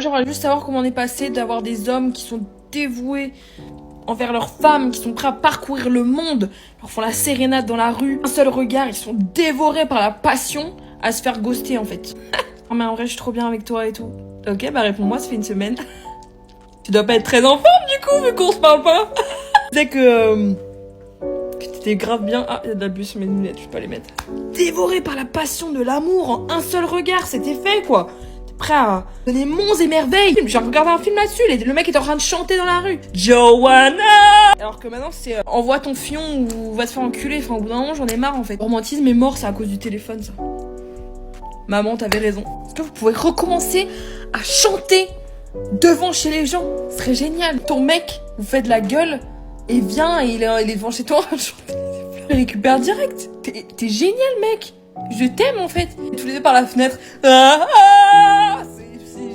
j'aimerais juste savoir comment on est passé d'avoir des hommes qui sont dévoués envers leurs femmes, qui sont prêts à parcourir le monde, leur font la sérénade dans la rue, un seul regard, ils sont dévorés par la passion, à se faire ghoster en fait. Oh mais en vrai je suis trop bien avec toi et tout. Ok bah réponds-moi, ça fait une semaine. Tu dois pas être très en forme du coup vu qu'on se parle pas. Tu sais que t'étais grave bien. Ah, il y a de la bulle sur mes lunettes, je vais pas les mettre. Dévoré par la passion de l'amour en un seul regard, c'était fait quoi. T'es prêt à donner monts et merveilles. J'ai regardé un film là-dessus, le mec est en train de chanter dans la rue. Joanna. Alors que maintenant c'est envoie ton fion ou va te faire enculer. Enfin au bout d'un moment j'en ai marre en fait. Le romantisme est mort, c'est à cause du téléphone ça. Maman, t'avais raison. Est-ce que vous pouvez recommencer à chanter devant chez les gens? Ce serait génial. Ton mec vous fait de la gueule et vient et il est devant chez toi. Il récupère direct. T'es génial, mec. Je t'aime en fait. Et tous les deux par la fenêtre. C'est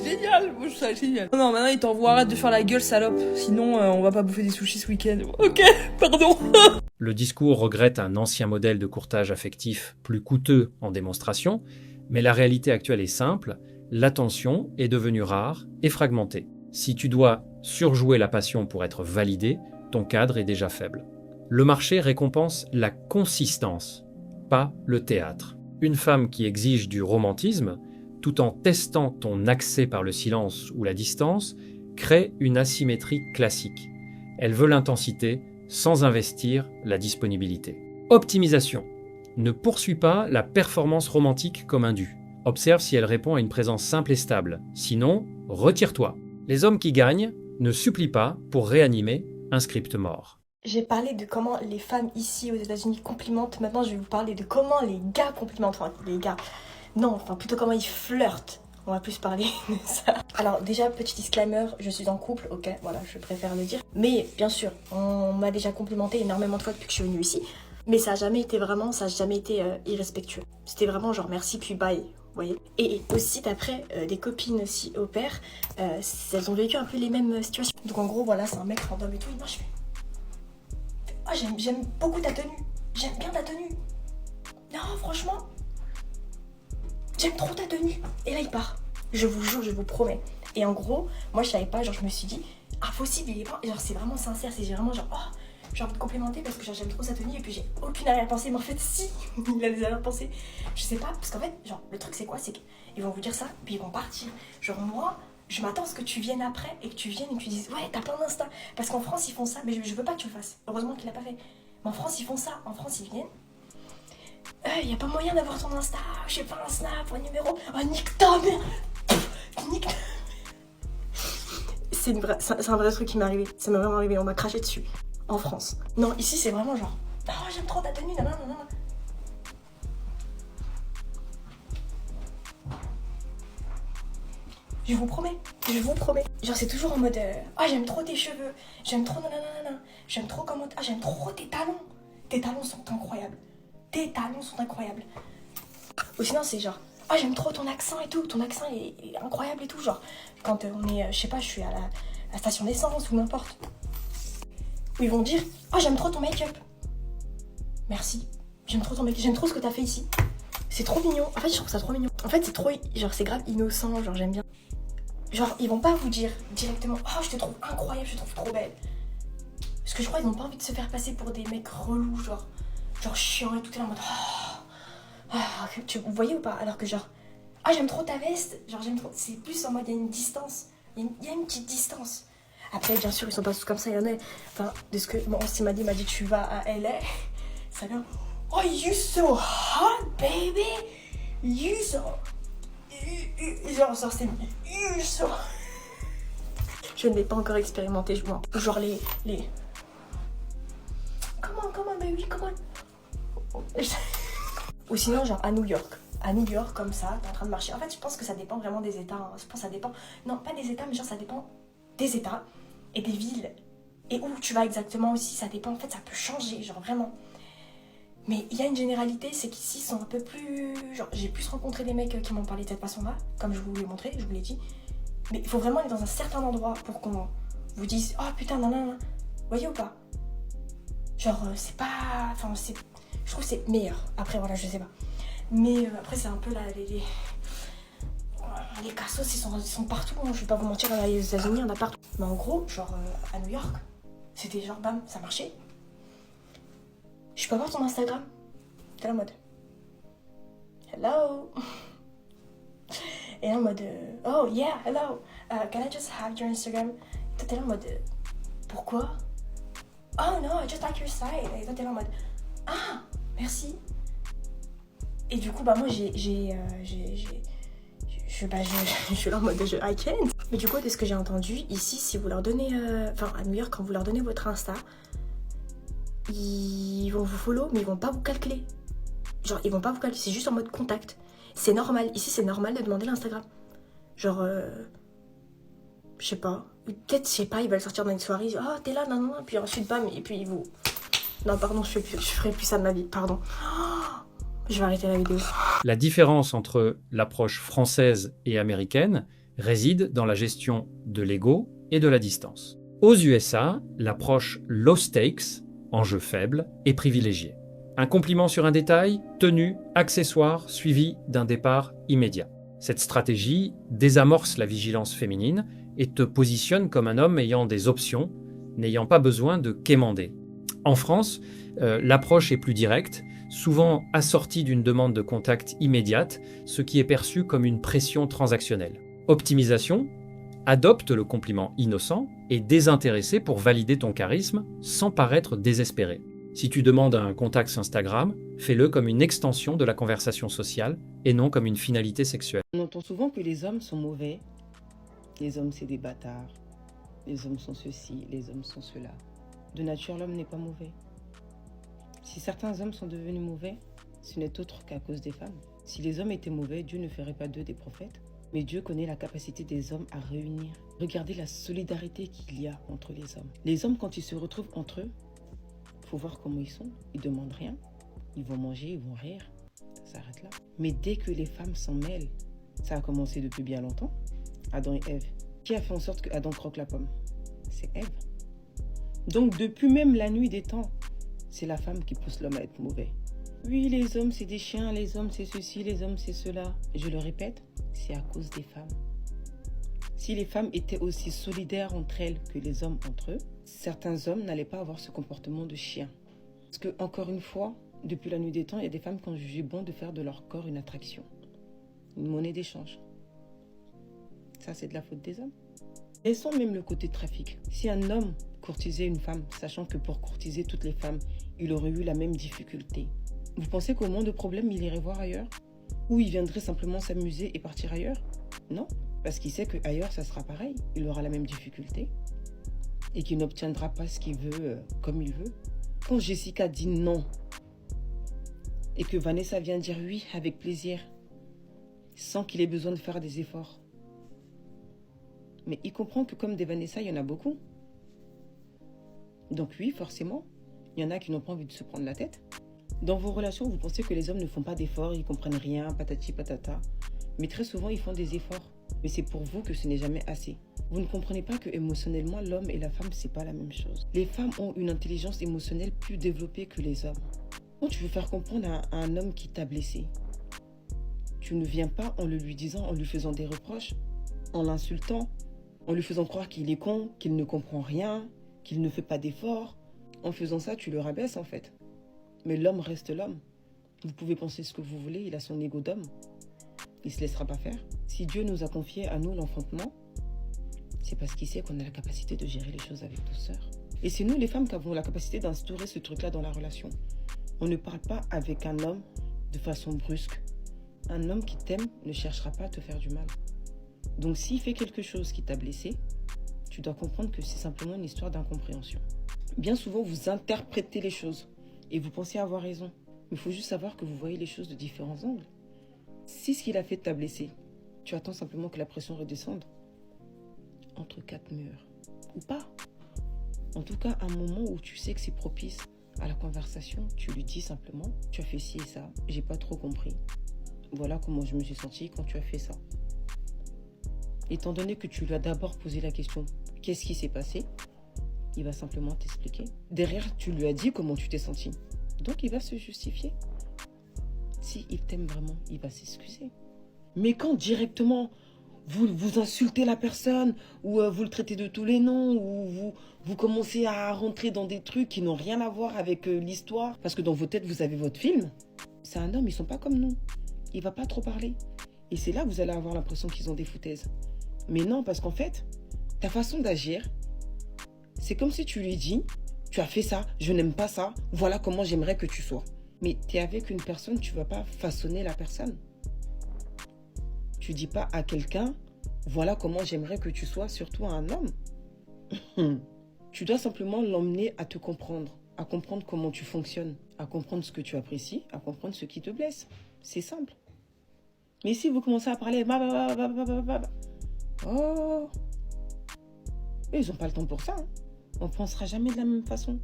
génial. Moi je trouve ça génial. Non, maintenant il t'envoie, arrête de faire la gueule, salope. Sinon, on va pas bouffer des sushis ce week-end. Ok, pardon. Le discours regrette un ancien modèle de courtage affectif plus coûteux en démonstration, mais la réalité actuelle est simple, l'attention est devenue rare et fragmentée. Si tu dois surjouer la passion pour être validé, ton cadre est déjà faible. Le marché récompense la consistance, pas le théâtre. Une femme qui exige du romantisme, tout en testant ton accès par le silence ou la distance, crée une asymétrie classique. Elle veut l'intensité sans investir la disponibilité. Optimisation. Ne poursuis pas la performance romantique comme un dû. Observe si elle répond à une présence simple et stable. Sinon, retire-toi. Les hommes qui gagnent ne supplient pas pour réanimer un script mort. J'ai parlé de comment les femmes ici aux États-Unis complimentent. Maintenant, je vais vous parler de comment les gars complimentent. Enfin, les gars. Non, enfin, plutôt comment ils flirtent. On va plus parler de ça. Alors, déjà, petit disclaimer, je suis en couple, ok, voilà, je préfère le dire. Mais, bien sûr, on m'a déjà complimenté énormément de fois depuis que je suis venue ici. Mais ça a jamais été irrespectueux. C'était vraiment genre merci puis bye, vous voyez. Et aussi d'après des copines aussi au pair, elles ont vécu un peu les mêmes situations. Donc en gros voilà, c'est un mec random et tout, et moi je fais oh j'aime beaucoup ta tenue, j'aime bien ta tenue. Non franchement, j'aime trop ta tenue. Et là il part, je vous jure, je vous promets. Et en gros, moi je savais pas, genre je me suis dit impossible, il est pas, genre c'est vraiment sincère, c'est vraiment genre oh j'ai envie de complimenter parce que genre, j'aime trop sa tenue et puis j'ai aucune arrière-pensée. Mais en fait, si, il a des arrière-pensées. Je sais pas, parce qu'en fait, genre, le truc c'est quoi? C'est qu'ils vont vous dire ça, puis ils vont partir. Genre, moi, je m'attends à ce que tu viennes après et que tu viennes et que tu dises ouais, t'as plein d'Insta. Parce qu'en France, ils font ça, mais je veux pas que tu le fasses. Heureusement qu'il l'a pas fait. Mais en France, ils font ça. En France, ils viennent. Y a pas moyen d'avoir ton Insta. Je sais pas, un Snap, un numéro. Oh, nique ta mère. Nique ta mère. C'est un vrai truc qui m'est arrivé. Ça m'est vraiment arrivé. On m'a craché dessus. En France. Non, ici c'est vraiment genre oh j'aime trop ta tenue, nanana. Je vous promets. Genre c'est toujours en mode oh j'aime trop tes cheveux, j'aime trop nanana, j'aime trop comment j'aime trop tes talons. Tes talons sont incroyables. Ou sinon c'est genre oh j'aime trop ton accent et tout, ton accent est incroyable et tout, genre quand on est je sais pas, je suis à la station d'essence ou n'importe. Où ils vont dire oh j'aime trop ton make-up. Merci. J'aime trop ton make-up. J'aime trop ce que t'as fait ici. C'est trop mignon. En fait je trouve ça trop mignon. En fait c'est trop genre c'est grave innocent. Genre j'aime bien. Genre ils vont pas vous dire directement oh je te trouve incroyable, je te trouve trop belle. Parce que je crois qu'ils ont pas envie de se faire passer pour des mecs relous genre chiants et tout est là en mode vous voyez ou pas. Alors que genre ah j'aime trop ta veste. Genre j'aime trop. C'est plus en mode il y a une distance. Il y a une petite distance. Après, bien sûr, ils sont pas tous comme ça, il y en a. Enfin, de ce que mon ancien m'a dit tu vas à LA. Ça vient. Oh, you so hot, baby. You so. Genre, c'est. You so. Je ne l'ai pas encore expérimenté, je vois. Genre, les. Come on, baby, come on. Ou sinon, genre, à New York. À New York, comme ça, t'es en train de marcher. En fait, je pense que ça dépend vraiment des États. Hein. Je pense que ça dépend. Non, pas des États, mais genre, ça dépend des États et des villes et où tu vas exactement aussi, ça dépend, en fait ça peut changer, genre vraiment. Mais il y a une généralité, c'est qu'ici ils sont un peu plus, genre j'ai plus rencontré des mecs qui m'ont parlé de cette façon-là, comme je vous l'ai montré, je vous l'ai dit. Mais il faut vraiment aller dans un certain endroit pour qu'on vous dise oh putain nanana, voyez ou pas. Genre c'est pas, enfin c'est, je trouve que c'est meilleur. Après voilà, je sais pas. Mais après c'est un peu là Les cassos, ils sont partout, hein. Je vais pas vous mentir, les États-Unis, il y en a partout. Mais en gros, genre, à New York, c'était genre, bam, ça marchait. Je peux avoir ton Instagram? T'es là en mode, hello. Et là en mode, oh yeah, hello. Can I just have your Instagram? Et toi, t'es là en mode, pourquoi? Oh no, I just like your site. Et toi, t'es là en mode, ah, merci. Et du coup, bah moi, je suis là en mode, I can't. Mais du coup, de ce que j'ai entendu, ici, si vous leur donnez, à New York, quand vous leur donnez votre Insta, ils vont vous follow, mais ils vont pas vous calculer. Genre, ils vont pas vous calculer, c'est juste en mode contact. C'est normal, ici, c'est normal de demander l'Instagram. Genre, je sais pas. Peut-être, je sais pas, ils veulent sortir dans une soirée, ils disent, oh, t'es là, non, non, puis ensuite, bam, et puis ils vous... Non, pardon, je ferai plus ça de ma vie, pardon. Je vais arrêter la vidéo. La différence entre l'approche française et américaine réside dans la gestion de l'ego et de la distance. Aux USA, l'approche low stakes, enjeu faible, est privilégiée. Un compliment sur un détail, tenue, accessoire, suivi d'un départ immédiat. Cette stratégie désamorce la vigilance féminine et te positionne comme un homme ayant des options, n'ayant pas besoin de quémander. En France, l'approche est plus directe, souvent assortie d'une demande de contact immédiate, ce qui est perçu comme une pression transactionnelle. Optimisation, adopte le compliment innocent et désintéressé pour valider ton charisme sans paraître désespéré. Si tu demandes un contact Instagram, fais-le comme une extension de la conversation sociale et non comme une finalité sexuelle. On entend souvent que les hommes sont mauvais. Les hommes, c'est des bâtards. Les hommes sont ceci, les hommes sont cela. De nature, l'homme n'est pas mauvais. Si certains hommes sont devenus mauvais, ce n'est autre qu'à cause des femmes. Si les hommes étaient mauvais, Dieu ne ferait pas d'eux des prophètes. Mais Dieu connaît la capacité des hommes à réunir. Regardez la solidarité qu'il y a entre les hommes. Les hommes, quand ils se retrouvent entre eux, il faut voir comment ils sont. Ils ne demandent rien. Ils vont manger, ils vont rire. Ça s'arrête là. Mais dès que les femmes s'en mêlent, ça a commencé depuis bien longtemps. Adam et Ève. Qui a fait en sorte que Adam croque la pomme? C'est Ève. Donc depuis même la nuit des temps, c'est la femme qui pousse l'homme à être mauvais. Oui, les hommes c'est des chiens, les hommes c'est ceci, les hommes c'est cela. Je le répète, c'est à cause des femmes. Si les femmes étaient aussi solidaires entre elles que les hommes entre eux, certains hommes n'allaient pas avoir ce comportement de chien. Parce que, encore une fois, depuis la nuit des temps, il y a des femmes qui ont jugé bon de faire de leur corps une attraction, une monnaie d'échange. Ça, c'est de la faute des hommes. Laissons même le côté trafic. Si un homme courtisait une femme, sachant que pour courtiser toutes les femmes, il aurait eu la même difficulté, vous pensez qu'au moins de problèmes, il irait voir ailleurs? Ou il viendrait simplement s'amuser et partir ailleurs? Non, parce qu'il sait qu'ailleurs, ça sera pareil. Il aura la même difficulté et qu'il n'obtiendra pas ce qu'il veut comme il veut. Quand Jessica dit non et que Vanessa vient dire oui avec plaisir, sans qu'il ait besoin de faire des efforts, mais il comprend que comme des Vanessa, il y en a beaucoup. Donc oui, forcément, il y en a qui n'ont pas envie de se prendre la tête. Dans vos relations, vous pensez que les hommes ne font pas d'efforts, ils comprennent rien, patati patata. Mais très souvent, ils font des efforts. Mais c'est pour vous que ce n'est jamais assez. Vous ne comprenez pas que émotionnellement, l'homme et la femme, c'est pas la même chose. Les femmes ont une intelligence émotionnelle plus développée que les hommes. Quand tu veux faire comprendre à un homme qui t'a blessé, tu ne viens pas en le lui disant, en lui faisant des reproches, en l'insultant, en lui faisant croire qu'il est con, qu'il ne comprend rien, qu'il ne fait pas d'efforts. En faisant ça, tu le rabaisses en fait. Mais l'homme reste l'homme. Vous pouvez penser ce que vous voulez, il a son ego d'homme. Il ne se laissera pas faire. Si Dieu nous a confié à nous l'enfantement, c'est parce qu'il sait qu'on a la capacité de gérer les choses avec douceur. Et c'est nous les femmes qui avons la capacité d'instaurer ce truc-là dans la relation. On ne parle pas avec un homme de façon brusque. Un homme qui t'aime ne cherchera pas à te faire du mal. Donc s'il fait quelque chose qui t'a blessé, tu dois comprendre que c'est simplement une histoire d'incompréhension. Bien souvent, vous interprétez les choses et vous pensez avoir raison. Mais il faut juste savoir que vous voyez les choses de différents angles. Si ce qu'il a fait t'a blessé, tu attends simplement que la pression redescende entre quatre murs. Ou pas. En tout cas, un moment où tu sais que c'est propice à la conversation, tu lui dis simplement, tu as fait ci et ça, j'ai pas trop compris. Voilà comment je me suis sentie quand tu as fait ça. Étant donné que tu lui as d'abord posé la question, qu'est-ce qui s'est passé? Il va simplement t'expliquer. Derrière, tu lui as dit comment tu t'es sentie. Donc, il va se justifier. Si il t'aime vraiment, il va s'excuser. Mais quand directement, vous insultez la personne, ou vous le traitez de tous les noms, ou vous commencez à rentrer dans des trucs qui n'ont rien à voir avec l'histoire. Parce que dans vos têtes, vous avez votre film. C'est un homme, ils sont pas comme nous. Il va pas trop parler. Et c'est là que vous allez avoir l'impression qu'ils ont des foutaises. Mais non, parce qu'en fait, ta façon d'agir, c'est comme si tu lui dis, tu as fait ça, je n'aime pas ça, voilà comment j'aimerais que tu sois. Mais tu es avec une personne, tu vas pas façonner la personne. Tu dis pas à quelqu'un, voilà comment j'aimerais que tu sois, surtout à un homme. Tu dois simplement l'emmener à te comprendre, à comprendre comment tu fonctionnes, à comprendre ce que tu apprécies, à comprendre ce qui te blesse. C'est simple. Mais si vous commencez à parler, oh, ils n'ont pas le temps pour ça. Hein. On ne pensera jamais de la même façon.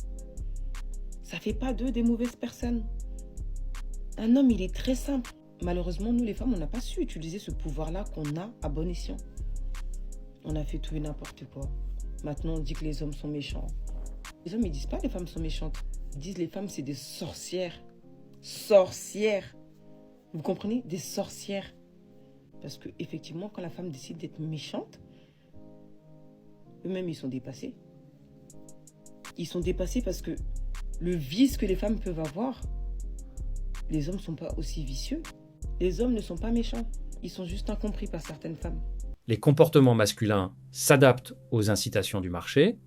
Ça fait pas d'eux des mauvaises personnes. Un homme, il est très simple. Malheureusement, nous les femmes, on n'a pas su utiliser ce pouvoir-là qu'on a à bon escient. On a fait tout et n'importe quoi. Maintenant, on dit que les hommes sont méchants. Les hommes, ils disent pas les femmes sont méchantes. Ils disent les femmes, c'est des sorcières. Sorcières. Vous comprenez? Des sorcières. Parce que effectivement, quand la femme décide d'être méchante, eux-mêmes, ils sont dépassés. Ils sont dépassés parce que le vice que les femmes peuvent avoir, les hommes ne sont pas aussi vicieux. Les hommes ne sont pas méchants. Ils sont juste incompris par certaines femmes. Les comportements masculins s'adaptent aux incitations du marché,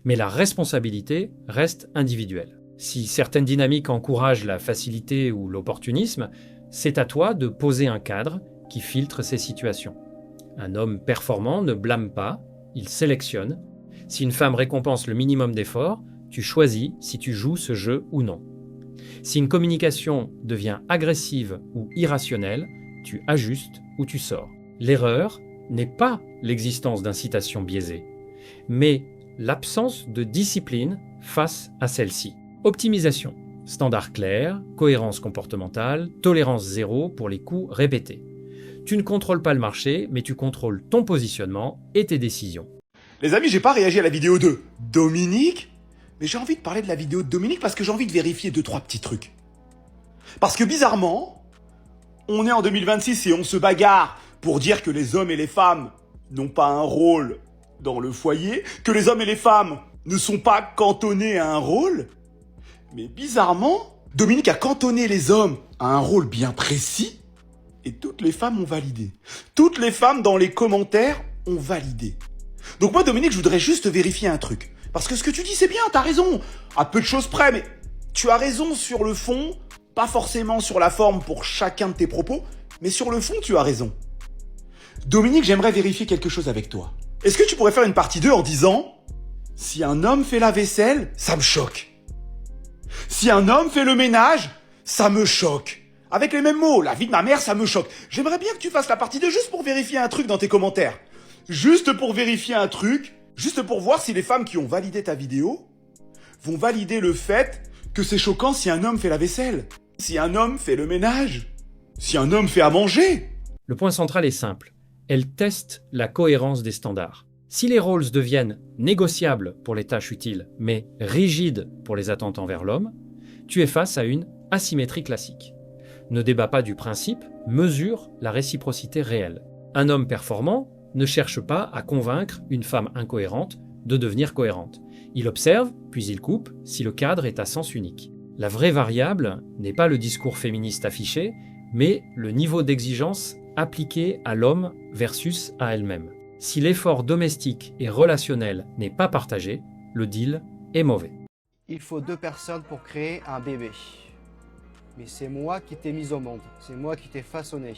mais la responsabilité reste individuelle. Si certaines dynamiques encouragent la facilité ou l'opportunisme, c'est à toi de poser un cadre qui filtre ces situations. Un homme performant ne blâme pas, il sélectionne. Si une femme récompense le minimum d'efforts, tu choisis si tu joues ce jeu ou non. Si une communication devient agressive ou irrationnelle, tu ajustes ou tu sors. L'erreur n'est pas l'existence d'incitations biaisées, mais l'absence de discipline face à celle-ci. Optimisation, standard clair, cohérence comportementale, tolérance zéro pour les coups répétés. Tu ne contrôles pas le marché, mais tu contrôles ton positionnement et tes décisions. Les amis, j'ai pas réagi à la vidéo de Dominique, mais j'ai envie de parler de la vidéo de Dominique parce que j'ai envie de vérifier 2-3 petits trucs. Parce que bizarrement, on est en 2026 et on se bagarre pour dire que les hommes et les femmes n'ont pas un rôle dans le foyer, que les hommes et les femmes ne sont pas cantonnés à un rôle. Mais bizarrement, Dominique a cantonné les hommes à un rôle bien précis et toutes les femmes ont validé. Toutes les femmes dans les commentaires ont validé. Donc moi, Dominique, je voudrais juste vérifier un truc. Parce que ce que tu dis, c'est bien, t'as raison. À peu de choses près, mais tu as raison sur le fond, pas forcément sur la forme pour chacun de tes propos, mais sur le fond, tu as raison. Dominique, j'aimerais vérifier quelque chose avec toi. Est-ce que tu pourrais faire une partie 2 en disant « Si un homme fait la vaisselle, ça me choque. Si un homme fait le ménage, ça me choque. » Avec les mêmes mots, la vie de ma mère, ça me choque. J'aimerais bien que tu fasses la partie 2 juste pour vérifier un truc dans tes commentaires. Juste pour vérifier un truc, juste pour voir si les femmes qui ont validé ta vidéo vont valider le fait que c'est choquant si un homme fait la vaisselle, si un homme fait le ménage, si un homme fait à manger. Le point central est simple. Elle teste la cohérence des standards. Si les rôles deviennent négociables pour les tâches utiles, mais rigides pour les attentes envers l'homme, tu es face à une asymétrie classique. Ne débat pas du principe, mesure la réciprocité réelle. Un homme performant ne cherche pas à convaincre une femme incohérente de devenir cohérente. Il observe, puis il coupe, si le cadre est à sens unique. La vraie variable n'est pas le discours féministe affiché, mais le niveau d'exigence appliqué à l'homme versus à elle-même. Si l'effort domestique et relationnel n'est pas partagé, le deal est mauvais. Il faut 2 personnes pour créer un bébé. Mais c'est moi qui t'ai mis au monde, c'est moi qui t'ai façonné.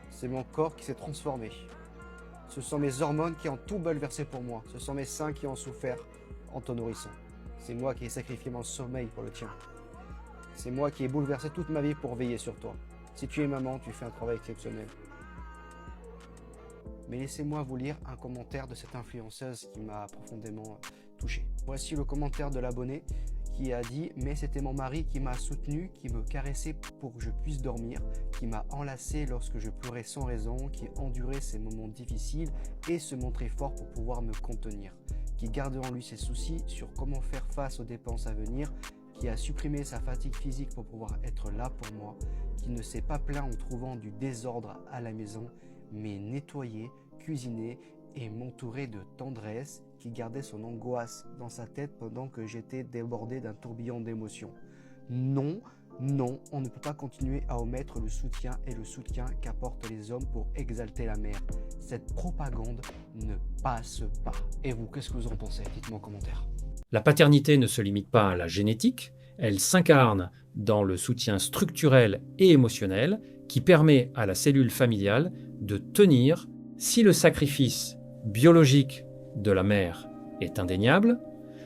C'est mon corps qui s'est transformé. Ce sont mes hormones qui ont tout bouleversé pour moi. Ce sont mes seins qui ont souffert en te nourrissant. C'est moi qui ai sacrifié mon sommeil pour le tien. C'est moi qui ai bouleversé toute ma vie pour veiller sur toi. Si tu es maman, tu fais un travail exceptionnel. Mais laissez-moi vous lire un commentaire de cette influenceuse qui m'a profondément touché. Voici le commentaire de l'abonné qui a dit « Mais c'était mon mari qui m'a soutenu, qui me caressait pour que je puisse dormir, qui m'a enlacé lorsque je pleurais sans raison, qui endurait ces moments difficiles et se montrait fort pour pouvoir me contenir, qui gardait en lui ses soucis sur comment faire face aux dépenses à venir, qui a supprimé sa fatigue physique pour pouvoir être là pour moi, qui ne s'est pas plaint en trouvant du désordre à la maison, mais nettoyé, cuisiner et m'entourer de tendresse, qui gardait son angoisse dans sa tête pendant que j'étais débordé d'un tourbillon d'émotions. Non, non, on ne peut pas continuer à omettre le soutien et le soutien qu'apportent les hommes pour exalter la mère. Cette propagande ne passe pas. Et vous, qu'est-ce que vous en pensez? Dites-moi en commentaire. La paternité ne se limite pas à la génétique, elle s'incarne dans le soutien structurel et émotionnel qui permet à la cellule familiale de tenir si le sacrifice biologique de la mère est indéniable,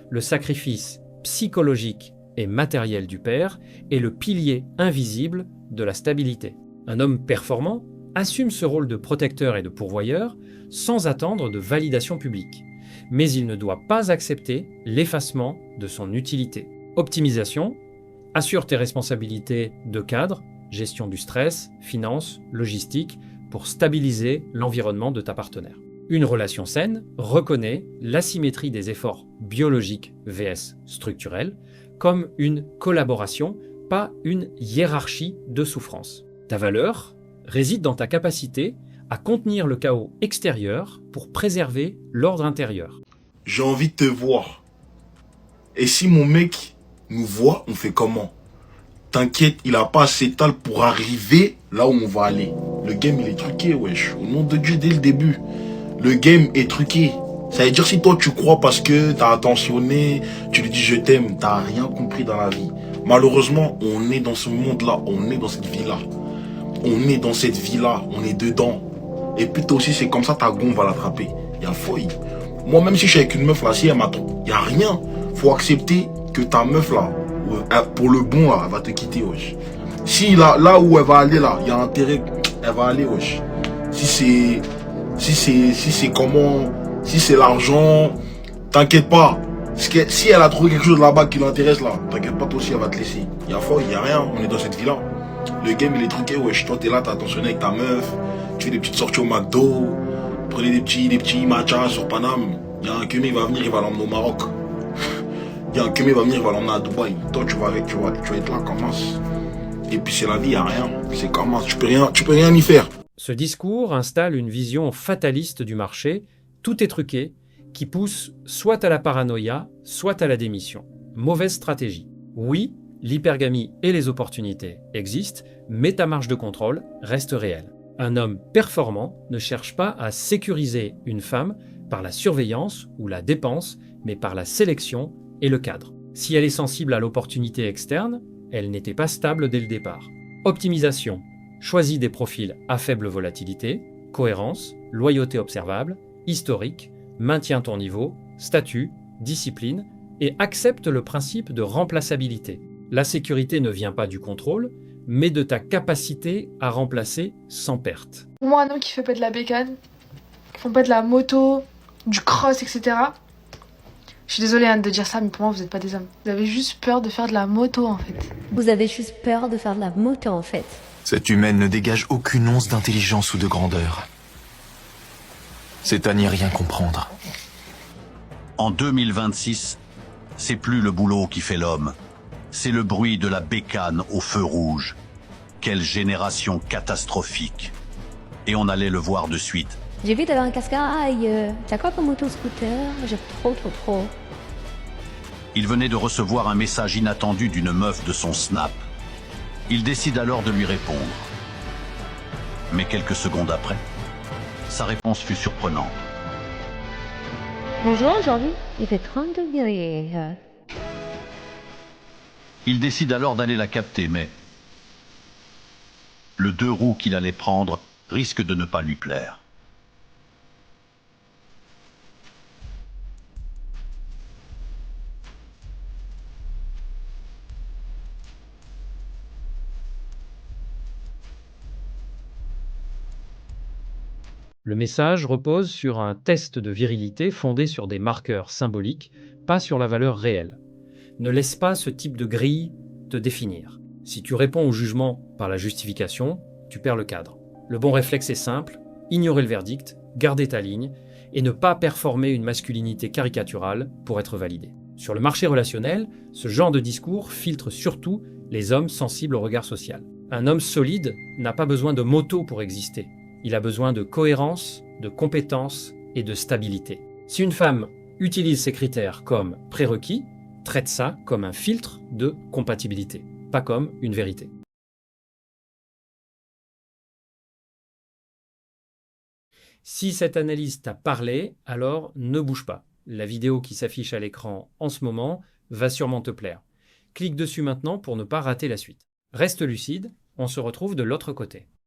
le sacrifice psychologique et matériel du père est le pilier invisible de la stabilité. Un homme performant assume ce rôle de protecteur et de pourvoyeur sans attendre de validation publique. Mais il ne doit pas accepter l'effacement de son utilité. Optimisation, assure tes responsabilités de cadre, gestion du stress, finance, logistique, pour stabiliser l'environnement de ta partenaire. Une relation saine reconnaît l'asymétrie des efforts biologiques vs structurels comme une collaboration, pas une hiérarchie de souffrance. Ta valeur réside dans ta capacité à contenir le chaos extérieur pour préserver l'ordre intérieur. J'ai envie de te voir. Et si mon mec nous voit, on fait comment? T'inquiète, il a pas assez de talent pour arriver là où on va aller. Le game, il est truqué, wesh. Au nom de Dieu, dès le début. Le game est truqué. Ça veut dire si toi, tu crois parce que t'as attentionné, tu lui dis je t'aime, t'as rien compris dans la vie. Malheureusement, on est dans ce monde-là, on est dans cette vie-là. On est dans cette vie-là, on est dedans. Et puis toi aussi, c'est comme ça, ta gomme va l'attraper. Il y a fouille. Moi, même si je suis avec une meuf là, si elle m'attend, il n'y a rien. Faut accepter que ta meuf là, pour le bon là, elle va te quitter, wesh. Si là où elle va aller là, il y a intérêt, elle va aller, wesh. Si c'est l'argent, t'inquiète pas. Si elle a trouvé quelque chose là-bas qui l'intéresse là, t'inquiète pas, toi aussi elle va te laisser. Il y a fouille, il y a rien, on est dans cette vie-là. Le game il est truqué, wesh. Toi t'es là, t'as attentionné avec ta meuf, tu fais des petites sorties au McDo, prenez des petits matchas sur Paname. Il y a un Kemé, il va venir, il va l'emmener au Maroc. Il y a un Kemé, il va venir, il va l'emmener à Dubaï. Toi tu vas être là comme ça. Et puis c'est la vie, il n'y a rien. C'est comme ça, tu peux rien y faire. Ce discours installe une vision fataliste du marché, tout est truqué, qui pousse soit à la paranoïa, soit à la démission. Mauvaise stratégie. Oui, l'hypergamie et les opportunités existent, mais ta marge de contrôle reste réelle. Un homme performant ne cherche pas à sécuriser une femme par la surveillance ou la dépense, mais par la sélection et le cadre. Si elle est sensible à l'opportunité externe, elle n'était pas stable dès le départ. Optimisation. Choisis des profils à faible volatilité, cohérence, loyauté observable, historique, maintiens ton niveau, statut, discipline et accepte le principe de remplaçabilité. La sécurité ne vient pas du contrôle, mais de ta capacité à remplacer sans perte. Pour moi, un homme qui fait pas de la bécane, qui fait pas de la moto, du cross, etc. Je suis désolée Anne de dire ça, mais pour moi, vous n'êtes pas des hommes. Vous avez juste peur de faire de la moto, en fait. Vous avez juste peur de faire de la moto, en fait. Cette humaine ne dégage aucune once d'intelligence ou de grandeur. C'est à n'y rien comprendre. En 2026, c'est plus le boulot qui fait l'homme. C'est le bruit de la bécane au feu rouge. Quelle génération catastrophique. Et on allait le voir de suite. J'ai vu d'avoir un casque à aïe. T'as quoi comme moto-scooter? J'ai trop. Il venait de recevoir un message inattendu d'une meuf de son Snap. Il décide alors de lui répondre. Mais quelques secondes après, sa réponse fut surprenante. Bonjour, aujourd'hui, il fait 30 degrés. Il décide alors d'aller la capter, mais le 2 roues qu'il allait prendre risque de ne pas lui plaire. Le message repose sur un test de virilité fondé sur des marqueurs symboliques, pas sur la valeur réelle. Ne laisse pas ce type de grille te définir. Si tu réponds au jugement par la justification, tu perds le cadre. Le bon réflexe est simple, ignorer le verdict, garder ta ligne et ne pas performer une masculinité caricaturale pour être validé. Sur le marché relationnel, ce genre de discours filtre surtout les hommes sensibles au regard social. Un homme solide n'a pas besoin de moto pour exister. Il a besoin de cohérence, de compétence et de stabilité. Si une femme utilise ces critères comme prérequis, traite ça comme un filtre de compatibilité, pas comme une vérité. Si cette analyse t'a parlé, alors ne bouge pas. La vidéo qui s'affiche à l'écran en ce moment va sûrement te plaire. Clique dessus maintenant pour ne pas rater la suite. Reste lucide, on se retrouve de l'autre côté.